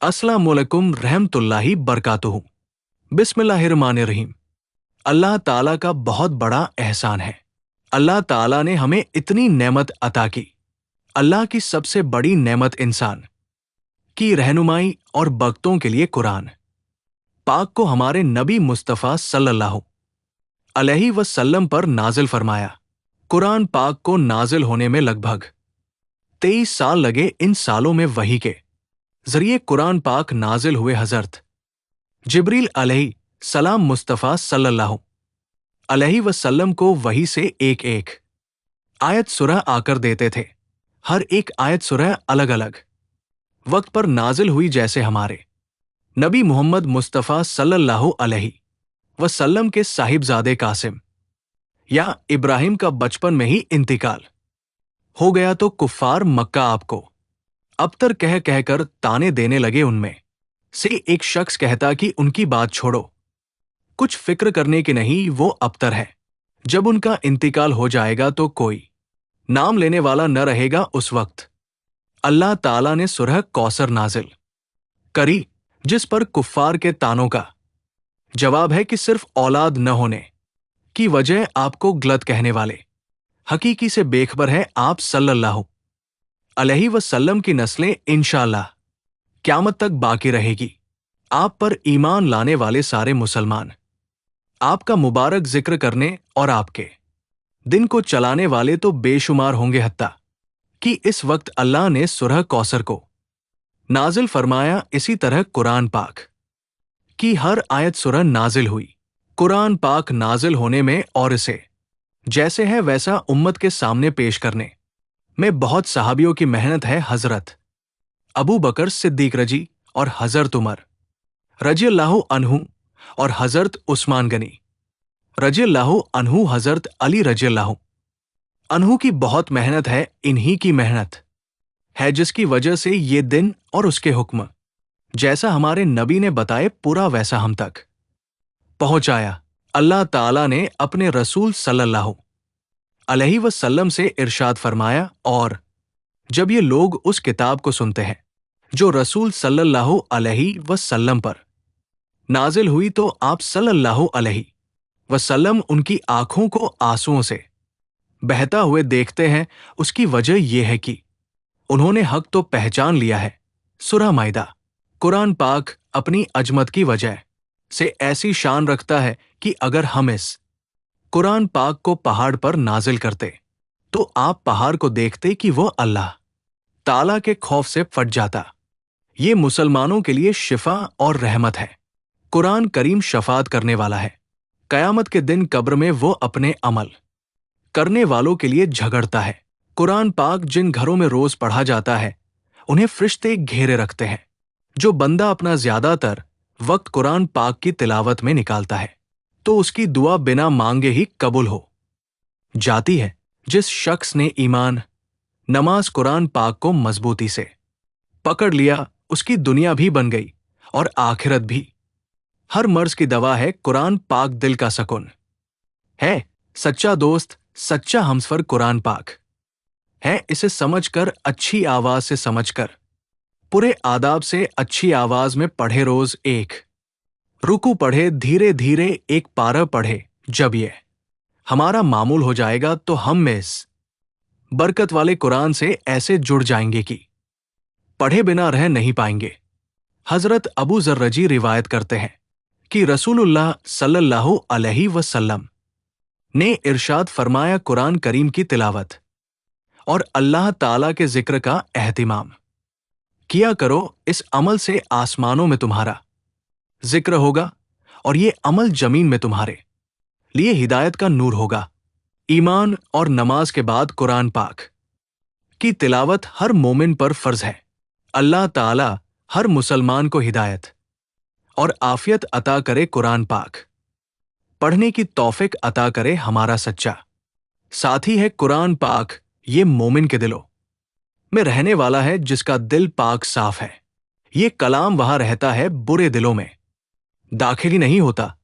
अस्सलाम वालेकुम रहमतुल्लाहि बरकातुहू। बिस्मिल्लाहिर्रहमानिर्रहीम। अल्लाह ताला का बहुत बड़ा एहसान है। अल्लाह ताला ने हमें इतनी नेमत अता की। अल्लाह की सबसे बड़ी नेमत इंसान की रहनुमाई और बख्तों के लिए कुरान पाक को हमारे नबी मुस्तफ़ा सल्लल्लाहु अलैहि वसल्लम पर नाजिल फरमाया। कुरान पाक को नाजिल होने में लगभग 23 साल लगे। इन सालों में वही के जरिए कुरान पाक नाजिल हुए। हजरत जिब्रील अलैहि सलाम मुस्तफ़ा सल्लल्लाहु अलैहि वसल्लम को वही से एक एक आयत सुरह आकर देते थे। हर एक आयत सुरह अलग अलग वक्त पर नाजिल हुई। जैसे हमारे नबी मोहम्मद मुस्तफ़ा सल्लल्लाहु अलैहि वसल्लम के साहिबजादे कासिम या इब्राहिम का बचपन में ही इंतकाल हो गया तो कुफ्फार मक्का आपको अबतर कह कहकर ताने देने लगे। उनमें से एक शख्स कहता कि उनकी बात छोड़ो, कुछ फिक्र करने की नहीं, वो अबतर है। जब उनका इंतकाल हो जाएगा तो कोई नाम लेने वाला न रहेगा। उस वक्त अल्लाह ताला ने सूरह कौसर नाजिल करी, जिस पर कुफ्फार के तानों का जवाब है कि सिर्फ औलाद न होने की वजह आपको गलत कहने वाले हकीकी से बेखबर है। आप सल्लल्लाहु अलैहि वसल्लम की नस्लें इंशाअल्लाह क़यामत तक बाकी रहेगी। आप पर ईमान लाने वाले सारे मुसलमान आपका मुबारक जिक्र करने और आपके दिन को चलाने वाले तो बेशुमार होंगे। हत्ता कि इस वक्त अल्लाह ने सूरह कौसर को नाजिल फरमाया। इसी तरह कुरान पाक की हर आयत सूरह नाजिल हुई। कुरान पाक नाजिल होने में और इसे जैसे है वैसा उम्मत के सामने पेश करने में बहुत सहाबियों की मेहनत है। हजरत अबू बकर सिद्दीक रजी और हजरत उमर रजियल्लाहु अन्हु और हजरत उस्मान गनी रजियल्लाहु अन्हु, हजरत अली रजियल्लाहु अन्हु की बहुत मेहनत है। इन्हीं की मेहनत है जिसकी वजह से ये दिन और उसके हुक्म जैसा हमारे नबी ने बताए पूरा वैसा हम तक पहुंचाया। अल्लाह ताला ने अपने रसूल सल्लल्लाहु अलैहि वसल्लम से इरशाद फरमाया, और जब ये लोग उस किताब को सुनते हैं जो रसूल सल्लल्लाहु अलैहि वसल्लम पर नाजिल हुई तो आप सल्लल्लाहु अलैहि वसल्लम उनकी आंखों को आंसुओं से बहता हुए देखते हैं। उसकी वजह यह है कि उन्होंने हक तो पहचान लिया है। सूरह माइदा। कुरान पाक अपनी अजमत की वजह से ऐसी शान रखता है कि अगर हम इस कुरान पाक को पहाड़ पर नाजिल करते तो आप पहाड़ को देखते कि वो अल्लाह ताला के खौफ से फट जाता। ये मुसलमानों के लिए शिफा और रहमत है। कुरान करीम शफात करने वाला है। कयामत के दिन कब्र में वो अपने अमल करने वालों के लिए झगड़ता है। कुरान पाक जिन घरों में रोज पढ़ा जाता है उन्हें फरिश्ते घेरे रखते हैं। जो बंदा अपना ज्यादातर वक्त कुरान पाक की तिलावत में निकालता है तो उसकी दुआ बिना मांगे ही कबूल हो जाती है। जिस शख्स ने ईमान, नमाज, कुरान पाक को मजबूती से पकड़ लिया उसकी दुनिया भी बन गई और आखिरत भी। हर मर्ज की दवा है कुरान पाक। दिल का सुकून है। सच्चा दोस्त, सच्चा हमसफर कुरान पाक है। इसे समझकर, अच्छी आवाज से समझकर, पूरे आदाब से अच्छी आवाज में पढ़े। रोज एक रुकू पढ़े, धीरे धीरे एक पारा पढ़े। जब ये हमारा मामूल हो जाएगा तो हम में इस बरकत वाले कुरान से ऐसे जुड़ जाएंगे कि पढ़े बिना रह नहीं पाएंगे। हजरत अबू जर रजी रिवायत करते हैं कि रसूलुल्लाह सल्लल्लाहु अलैहि वसल्लम ने इरशाद फरमाया, कुरान करीम की तिलावत और अल्लाह ताला के जिक्र का एहतिमाम किया करो। इस अमल से आसमानों में तुम्हारा जिक्र होगा और ये अमल जमीन में तुम्हारे लिए हिदायत का नूर होगा। ईमान और नमाज के बाद कुरान पाक की तिलावत हर मोमिन पर फर्ज है। अल्लाह ताला हर मुसलमान को हिदायत और आफियत अता करे। कुरान पाक पढ़ने की तौफीक अता करे। हमारा सच्चा साथी है कुरान पाक। ये मोमिन के दिलों में रहने वाला है जिसका दिल पाक साफ है। ये कलाम वहां रहता है, बुरे दिलों में दाखिल ही नहीं होता।